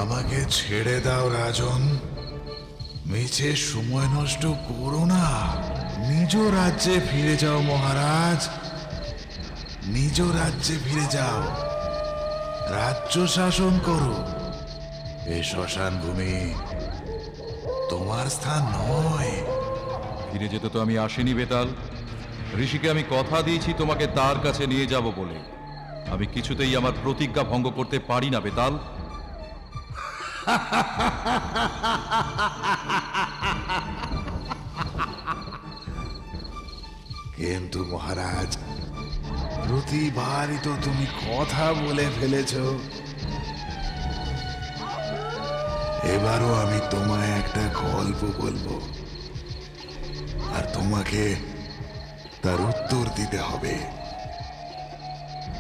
আমাকে ছেড়ে দাও রাজন। মিছে সময় নষ্ট করো না। নিজ রাজ্যে ফিরে যাও মহারাজ, নিজ রাজ্যে ফিরে যাও, রাজ্য শাসন করো। এ শ্মশান ভূমি তোমার স্থান নয়। ফিরে যেতে তো আমি আসিনি বেতাল। ঋষিকে আমি কথা দিয়েছি তোমাকে তার কাছে নিয়ে যাব বলে। আমি কিছুতেই আমার প্রতিজ্ঞা ভঙ্গ করতে পারি না বেতাল। কিন্তু মহারাজ, প্রতিবারই তো তুমি কথা বলে ফেলেছ। এবারও আমি তোমায় একটা গল্প বলবো, আর তোমাকে তার উত্তর দিতে হবে।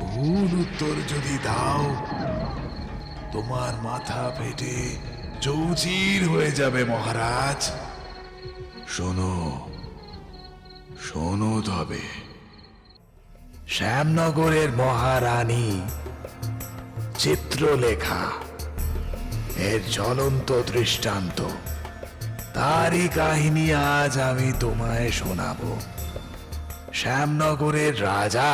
ভুল উত্তর যদি দাও, তোমার মাথা ফেটে চৌচির হয়ে যাবে মহারাজ। শোনো, শোনো তবে। শ্যামনগরের মহারানী চিত্রলেখা এর জ্বলন্ত দৃষ্টান্ত, তারই কাহিনী আজ আমি তোমায় শোনাবো। শ্যামনগরের রাজা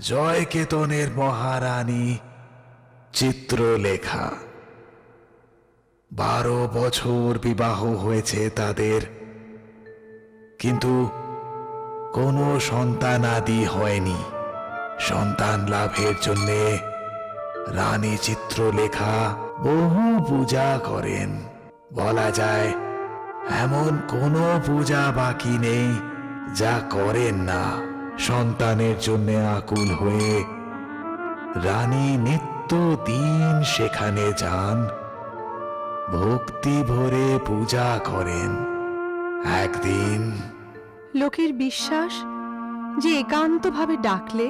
জয়কেতনের মহারানী চিত্রলেখা। 12 বছর বিবাহ হয়েছে তাদের, কিন্তু কোনো সন্তানাদি হয়নি। সন্তান লাভের জন্যে রানী চিত্রলেখা বহু পূজা করেন। বলা যায় এমন কোনো পূজা বাকি নেই যা করেন না। সন্তানের জন্য আকুল হয়ে রানী নিত্যদিন সেখানে যান, ভক্তি ভরে পূজা করেন। একদিন লোকের বিশ্বাস যে একান্তভাবে ডাকলে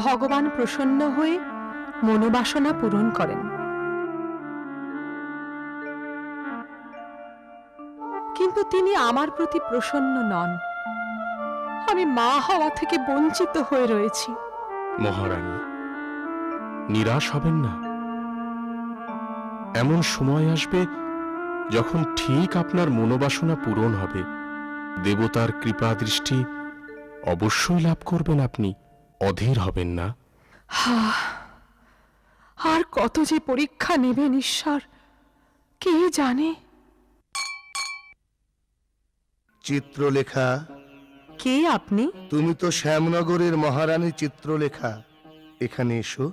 ভগবান প্রসন্ন হয়ে মনোবাসনা পূরণ করেন। কিন্তু তিনি আমার প্রতি প্রসন্ন নন। আমি মা হওয়া থেকে বঞ্চিত হয়ে রয়েছি। মহারানী, নিরাশ হবেন না। এমন সময় আসবে যখন ঠিক আপনার মনোবাসনা পূরণ হবে। দেবতার কৃপা দৃষ্টি অবশ্যই লাভ করবেন আপনি। অধীর হবেন না। আর কত যে পরীক্ষা নেবেন ঈশ্বর, কে জানে। চিত্রলেখা, কে আপনি? তুমি তো শ্যামনগরের মহারানী চিত্রলেখা। এখানে এসো।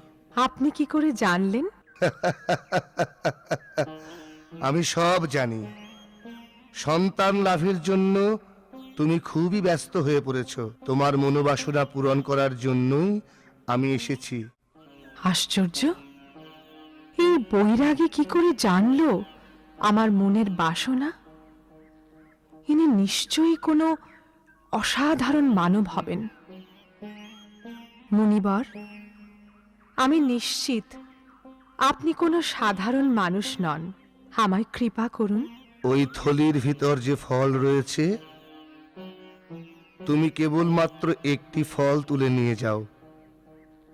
আপনি কি করে জানলেন? আমি সব জানি। সন্তান লাভের জন্য তুমি খুবই ব্যস্ত হয়ে পড়েছ। তোমার মনোবাসনা পূরণ করার জন্যই আমি এসেছি। আশ্চর্য, এই বৈরাগী কি করে জানলো আমার মনের বাসনা? ইনি নিশ্চয়ই কোনো অসাধারণ মানব হবেন। মুনিবর, আমি নিশ্চিত আপনি কোনো সাধারণ মানুষ নন। আমায় কৃপা করুন। ওই থলির ভিতর যে ফল রয়েছে, তুমি কেবলমাত্র একটি ফল তুলে নিয়ে যাও।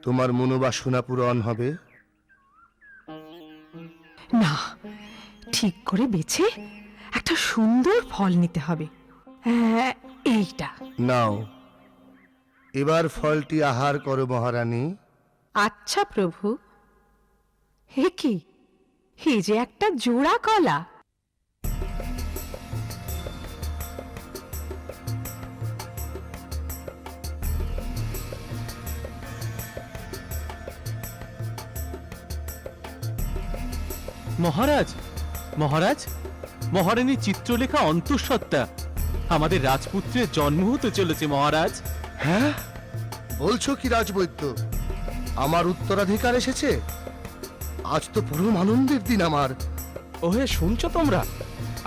তোমার মনোবাসনা পূরণ হবে। না, ঠিক করে বেছে একটা সুন্দর ফল নিতে হবে। এইটা। নাও, এবার ফলটি আহার করো মহারানী। আচ্ছা প্রভু। হে কি, হে যে একটা জোড়া কলা। মহারাজ, মহারাজ, মহারানী চিত্রলেখা অন্তঃসত্ত্বা। আমাদের রাজপুত্রের জন্ম হতে চলেছে মহারাজ। হ্যাঁ, বলছো কি রাজবৈদ্য? আমার উত্তরাধিকার এসেছে। আজ তো পরম আনন্দের দিন আমার। ওহে, শুনছো তোমরা?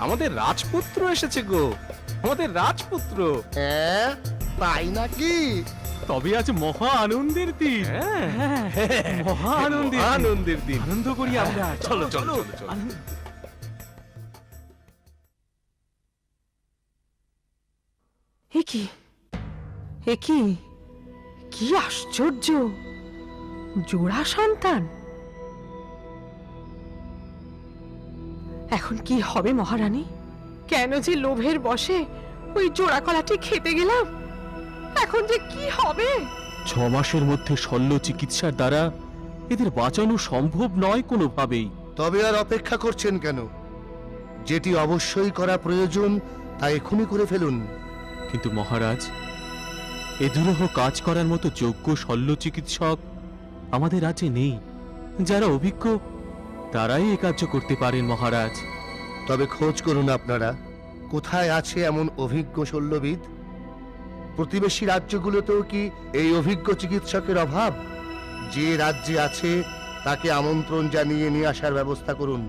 আমাদের রাজপুত্র এসেছে গো, আমাদের রাজপুত্র। হ্যাঁ, তাই নাকি? তবে আজ মহা আনন্দের দিন। মহা আনন্দের দিন। আনন্দ করি আমরা। চলো চলো চলো। এ কি, এ কি, কি আশ্চর্য! জোড়া সন্তান। এখন কি হবে মহারানী? কেন যে লোভের বশে ওই জোড়া কলাটি খেতে গেলাম? এখন যে কি হবে? 6 মাসের মধ্যে শল্য চিকিৎসার দ্বারা এদের বাঁচানো সম্ভব নয় কোনোভাবেই। তবে আর অপেক্ষা করছেন কেন? যেটি অবশ্যই করা প্রয়োজন তা এখনই করে ফেলুন। কিন্তু মহারাজ, এ দুরূহ কাজ করার মতো যোগ্য শল্য চিকিৎসক আমাদের রাজ্যে নেই। যারা অভিজ্ঞ তারাই এ কার্য করতে পারেন মহারাজ। তবে খোঁজ করুন আপনারা, কোথায় আছে এমন অভিজ্ঞ শল্যবিদ? প্রতিবেশী রাজ্যগুলোতেও কি এই অভিজ্ঞ চিকিৎসকের অভাব? যে রাজ্যে আছে তাকে আমন্ত্রণ জানিয়ে নিয়ে আসার ব্যবস্থা করুন।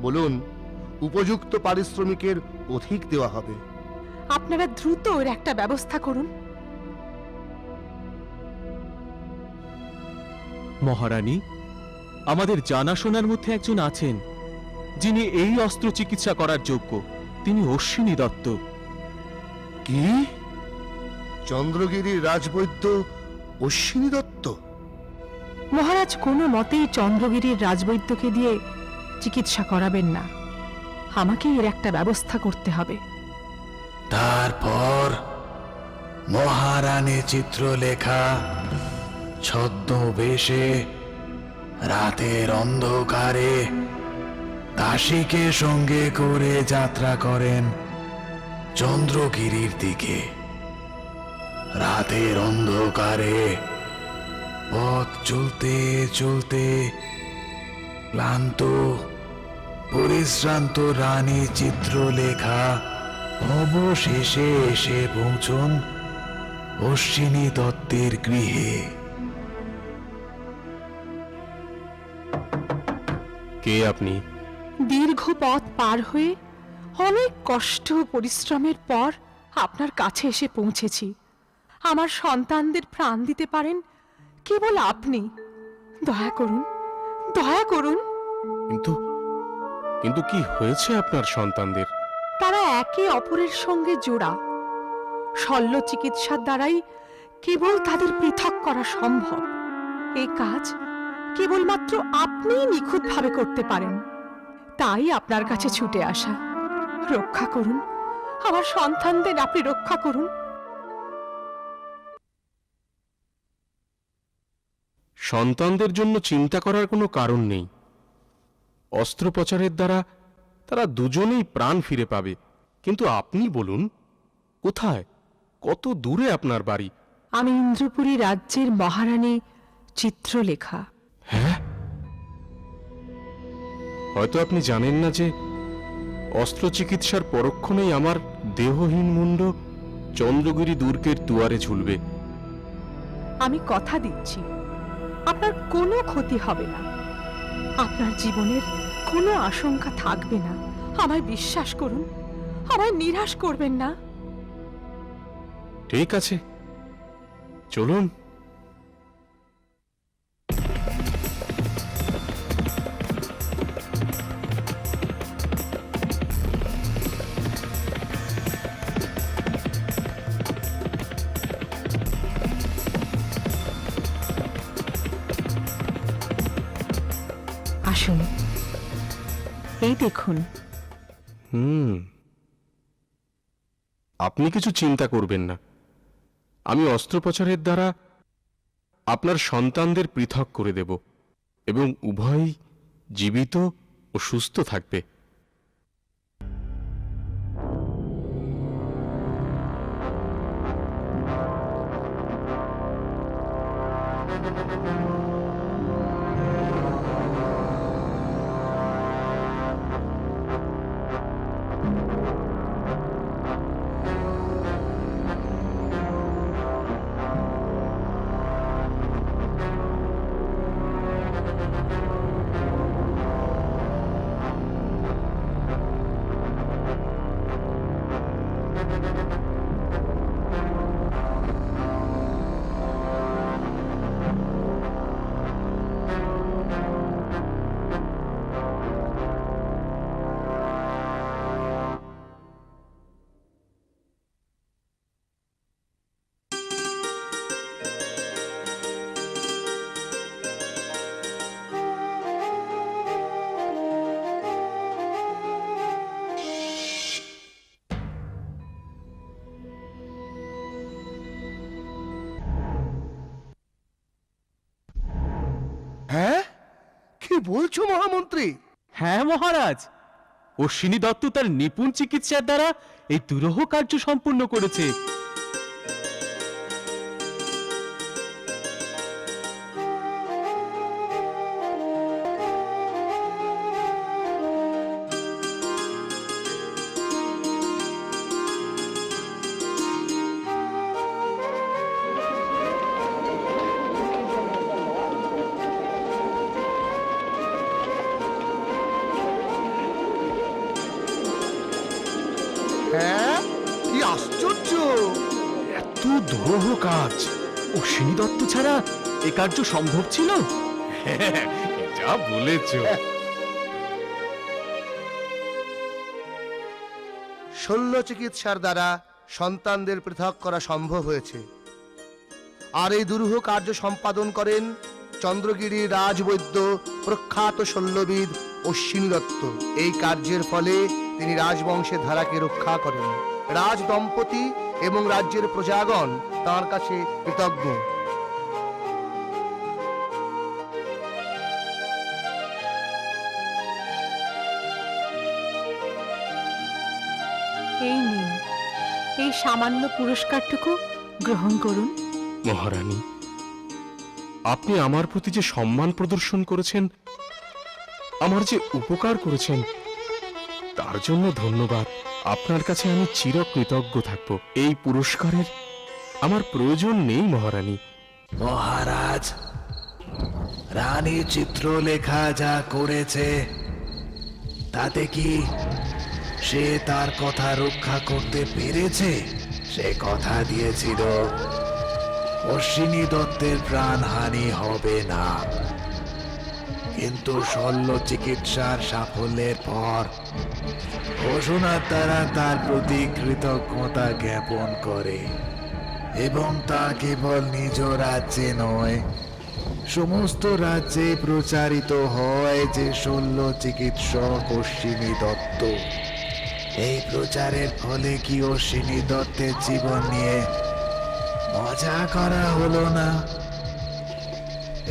বলুন, উপযুক্ত পারিশ্রমিকের অধিক দেওয়া হবে। আপনারা দ্রুত এর একটা ব্যবস্থা করুন। মহারানী, আমাদের জানাশোনার মধ্যে একজন আছেন যিনি এই অস্ত্র চিকিৎসা করার যোগ্য। তিনি অশ্বিনী দত্ত। কি? চন্দ্রগিরির রাজবৈদ্য অশ্বিনী দত্ত? মহারাজ কোনো মতেই চন্দ্রগিরির রাজবৈদ্যকে দিয়ে চিকিৎসা করাবেন না। আমাকে এর একটা ব্যবস্থা করতে হবে। তারপর মহারানী চিত্রলেখা ছদ্মবেশে রাতের অন্ধকারে দাসীকে সঙ্গে করে যাত্রা করেন চন্দ্রগিরির দিকে। রাতের অন্ধকারে পথ চলতে চলতে ক্লান্ত পরিশ্রান্ত রানী চিত্রলেখা অবশেষে এসে পৌঁছন অশ্বিনী দত্তের গৃহে। কে আপনি? দীর্ঘ পথ পার হয়ে অনেক কষ্ট ও পরিশ্রমের পর আপনার কাছে এসে পৌঁছেছি। আমার সন্তানদের প্রাণ দিতে পারেন কেবল আপনি। দয়া করুন, দয়া করুন। কিন্তু কিন্তু কি হয়েছে আপনার সন্তানদের? তারা একে অপরের সঙ্গে জোড়া। শল্য চিকিৎসার দ্বারাই কেবল তাদের পৃথক করা সম্ভব। এই কাজ কেবলমাত্র আপনিই নিখুঁতভাবে করতে পারেন। তাই আপনার কাছে ছুটে আসা। রক্ষা করুন, আমার সন্তানদের আপনি রক্ষা করুন। সন্তানদের জন্য চিন্তা করার কোনো কারণ নেই। অস্ত্রোপচারের দ্বারা তারা দুজনেই প্রাণ ফিরে পাবে। কিন্তু আপনি বলুন, কোথায়, কত দূরে আপনার বাড়ি? আমি ইন্দ্রপুরী রাজ্যের মহারানী চিত্রলেখা। হ্যাঁ, হয়তো আপনি জানেন না যে অস্ত্র চিকিৎসার পরক্ষণেই আমার দেহহীন মুন্ড চন্দ্রগিরি দুর্গের দুয়ারে ঝুলবে। আমি কথা দিচ্ছি, আপনার কোনো ক্ষতি হবে না। আপনার জীবনের কোনো আশঙ্কা থাকবে না। আমায় বিশ্বাস করুন, আমায় নিরাশ করবেন না। ঠিক আছে, চলুন। আসুন, এই দেখুন। আপনি কিছু চিন্তা করবেন না। আমি অস্ত্রোপচারের দ্বারা আপনার সন্তানদের পৃথক করে দেব এবং উভয়ই জীবিত ও সুস্থ থাকবে। কি বলছো মহামন্ত্রী? হ্যাঁ মহারাজ, অশ্বিনী দত্ত তার নিপুণ চিকিৎসার দ্বারা এই দুরূহ কার্য সম্পূর্ণ করেছে। হ্যাঁ, কি আশ্চর্য! এত দুরূহ কাজ অশ্বিনী দত্ত ছাড়া এ কার্য সম্ভব ছিল? যা বলেছ। শল্য চিকিৎসার দ্বারা সন্তানদের পৃথক করা সম্ভব হয়েছে। আর এই দুরূহ কার্য সম্পাদন করেন চন্দ্রগিরির রাজবৈদ্য প্রখ্যাত শল্যবিদ অশ্বিনী দত্ত। এই কার্যের ফলে তিনি রাজবংশের ধারাকে রক্ষা করেন। রাজ দম্পতি এবং রাজ্যের প্রজাগণ তাঁর কাছে কৃতজ্ঞ। এই নিন, এই সামান্য পুরস্কারটুকু গ্রহণ করুন। মহারানী, আপনি আমার প্রতি যে সম্মান প্রদর্শন করেছেন, আমার যে উপকার করেছেন, তার জন্য ধন্যবাদ। আপনার কাছে আমি চিরকৃতজ্ঞ থাকব। এই পুরস্কারের আমার প্রয়োজন নেই মহারানী। মহারাজ, রানী চিত্রলেখা যা করেছে তাতে কি সে তার কথা রক্ষা করতে পেরেছে? সে কথা দিয়েছিল অশ্বিনী দত্তের প্রাণহানি হবে না, কিন্তু শল্য চিকিৎসার সাফল্যের পর ঘোষণার দ্বারা তার প্রতি কৃতজ্ঞতা জ্ঞাপন করে এবং তা কেবল নিজ রাজ্যে নয়, সমস্ত রাজ্যে প্রচারিত হয় যে শল্য চিকিৎসক অশ্বিনী দত্ত। এই প্রচারের ফলে কি অশ্বিনী দত্তের জীবন নিয়ে মজা করা হলো না?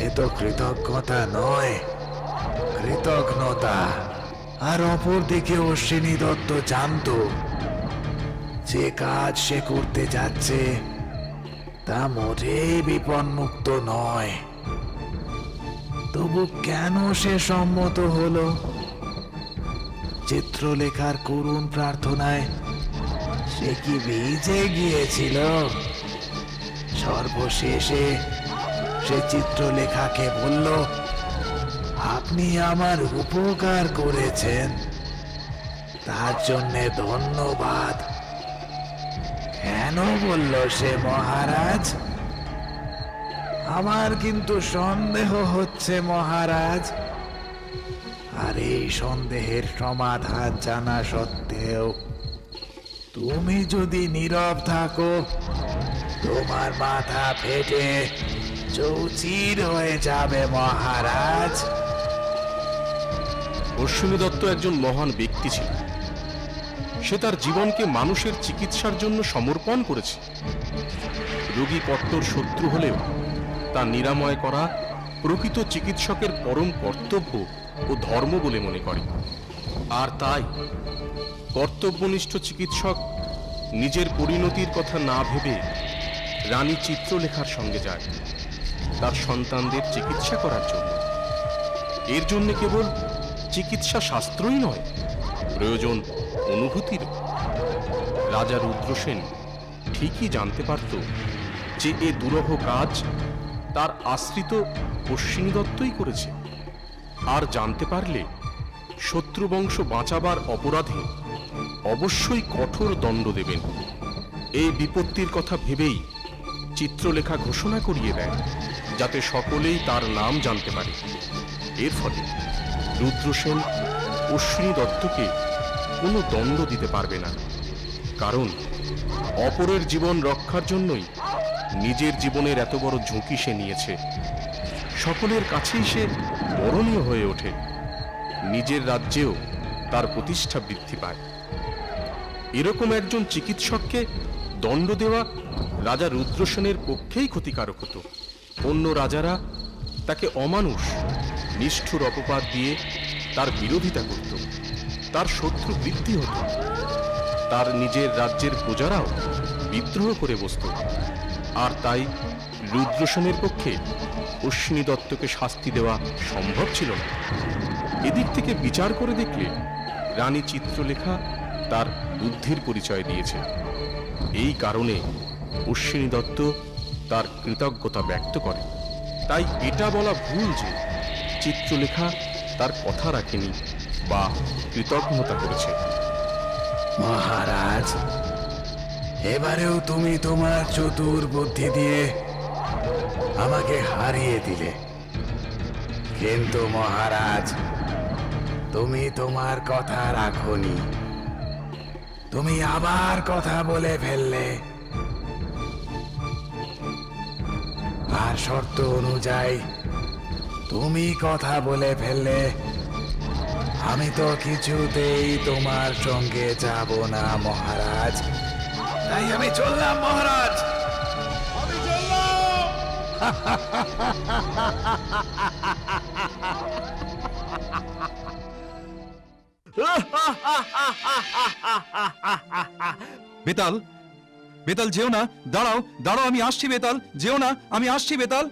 এ তো কৃতজ্ঞতা নয়, কৃতঘ্নতা। আর অপরদিকে অশ্বিনী দত্ত জানতো যে কাজ সে করতে যাচ্ছে তা মোটেই বিপন্মুক্ত নয়। তবু কেন সে সম্মত হলো? চিত্রলেখার করুণ প্রার্থনায় সে কি ভিজে গিয়েছিল? সর্বশেষে সে চিত্রলেখাকে বলল, আপনি আমার উপকার করেছেন, তার জন্যে ধন্যবাদ। কেন বলল সে মহারাজ? আমার কিন্তু সন্দেহ হচ্ছে মহারাজ। আর এই সন্দেহের সমাধান জানা সত্ত্বেও তুমি যদি নীরব থাকো, তোমার মাথা ফেটে চৌচির হয়ে যাবে মহারাজ। অশ্বিনী দত্ত একজন মহান ব্যক্তি ছিল। সে তার জীবনকে মানুষের চিকিৎসার জন্য সমর্পণ করেছে। রোগী কট্টর শত্রু হলেও তা নিরাময় করা প্রকৃত চিকিৎসকের পরম কর্তব্য ও ধর্ম বলে মনে করে। আর তাই কর্তব্যনিষ্ঠ চিকিৎসক নিজের পরিণতির কথা না ভেবে রানী চিত্রলেখার সঙ্গে যায় তার সন্তানদের চিকিৎসা করার জন্য। এর জন্য কেবল চিকিৎসা শাস্ত্রই নয়, প্রয়োজন অনুভূতির। রাজা রুদ্রসেন ঠিকই জানতে পারত যে এ দুরূহ কাজ তার আশ্রিত অশ্বিনী দত্তই করেছে। আর জানতে পারলে শত্রুবংশ বাঁচাবার অপরাধে অবশ্যই কঠোর দণ্ড দেবেন। এই বিপত্তির কথা ভেবেই চিত্রলেখা ঘোষণা করিয়ে দেয় যাতে সকলেই তার নাম জানতে পারে। এর ফলে রুদ্রসেন অশ্বিনী দত্তকে কোনো দণ্ড দিতে পারবে না, কারণ অপরের জীবন রক্ষার জন্যই নিজের জীবনের এত বড় ঝুঁকি সে নিয়েছে। সকলের কাছেই সে বরণীয় হয়ে ওঠে, নিজের রাজ্যেও তার প্রতিষ্ঠা বৃদ্ধি পায়। এরকম একজন চিকিৎসককে দণ্ড দেওয়া রাজা রুদ্রসেনের পক্ষেই ক্ষতিকারক হতো। অন্য রাজারা তাকে অমানুষ নিষ্ঠুর অপবাদ দিয়ে তার বিরোধিতা করত, তার শত্রু বৃদ্ধি হতো, তার নিজের রাজ্যের প্রজারাও বিদ্রোহ করে বসত। আর তাই রুদ্রসেনের পক্ষে অশ্বিনী দত্তকে শাস্তি দেওয়া সম্ভব ছিল না। এদিক থেকে বিচার করে দেখলে রানী চিত্রলেখা তার বুদ্ধির পরিচয় দিয়েছে। এই কারণে অশ্বিনী দত্ত তার কৃতজ্ঞতা ব্যক্ত করে। তাই এটা বলা ভুল যে চিত্রলেখা তার কথা রাখেনি বা কৃতজ্ঞতা করেছে। মহারাজ, এবারেও তুমি তোমার চতুর বুদ্ধি দিয়ে আমাকে হারিয়ে দিলে, কিন্তু মহারাজ, তুমি তোমার কথা রাখোনি। তুমি আবার কথা বলে ফেললে, আর শর্ত অনুযায়ী তুমি কথা বলে ফেললে আমি তো কিছুতেই তোমার সঙ্গে যাব না মহারাজ। তাই আমি চললাম মহারাজ, আমি চললাম। বেতাল, বেতাল যেও না, দাঁড়াও দাঁড়াও, আমি আসছি বেতাল, যেও না, আমি আসছি বেতাল।